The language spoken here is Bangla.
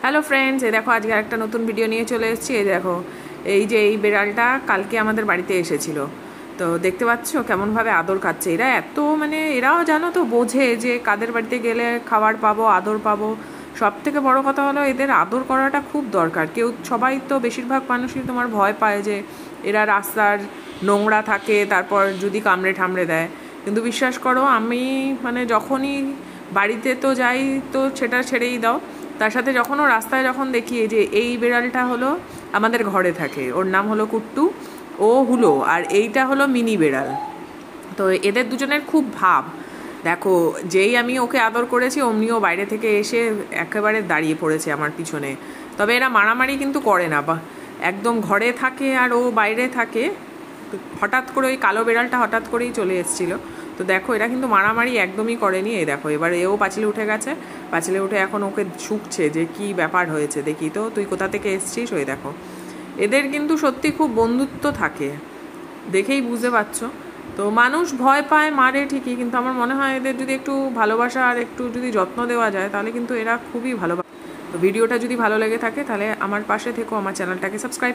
হ্যালো ফ্রেন্ডস, এই দেখো আজকে একটা নতুন ভিডিও নিয়ে চলে এসেছি। এই দেখো, এই যে এই বিড়ালটা কালকে আমাদের বাড়িতে এসেছিল। তো দেখতে পাচ্ছ কেমনভাবে আদর খাচ্ছে। এরা এত এরাও জানো তো বোঝে যে কাদের বাড়িতে গেলে খাবার পাবো, আদর পাবো। সব থেকে বড় কথা হলো এদের আদর করাটা খুব দরকার। সবাই তো বেশিরভাগ মানুষই তোমার ভয় পায় যে এরা রাস্তার নোংরা থাকে, তারপর যদি কামড়ে ঠামড়ে দেয়। কিন্তু বিশ্বাস করো, আমি যখনই বাড়িতে তো যাই, তো সেটা ছেড়েই দাও, তার সাথে যখনও রাস্তায় যখন দেখি যে এই বিড়ালটা হলো আমাদের ঘরে থাকে, ওর নাম হলো কুট্টু, ও হুলো, আর এইটা হলো মিনি বিড়াল। তো এদের দুজনের খুব ভাব। দেখো, যেই আমি ওকে আদর করেছি অমনিও বাইরে থেকে এসে একেবারে দাঁড়িয়ে পড়েছে আমার পিছনে। তবে এরা মারামারি কিন্তু করে না, বা একদম ঘরে থাকে আর ও বাইরে থাকে। হঠাৎ করে ওই কালো বিড়ালটা হঠাৎ করেই চলে এসেছিলো। তো দেখো, এরা কিন্তু মারামারি একদমই করেনি। এই দেখো, এবার এও পাঁচিলে উঠে গেছে। পাঁচিলে উঠে এখন ওকে ছুঁকছে যে কি ব্যাপার হয়েছে, দেখি তো তুই কোথা থেকে এসছিস। ওই দেখো, এদের কিন্তু সত্যি খুব বন্ধুত্ব থাকে, দেখেই বুঝতে পারছো। তো মানুষ ভয় পায়, মারে ঠিকই, কিন্তু আমার মনে হয় এদের যদি একটু ভালোবাসা আর একটু যদি যত্ন দেওয়া যায় তাহলে কিন্তু এরা খুবই ভালো। তো ভিডিওটা যদি ভালো লেগে থাকে তাহলে আমার পাশে থেকো, আমার চ্যানেলটাকে সাবস্ক্রাইব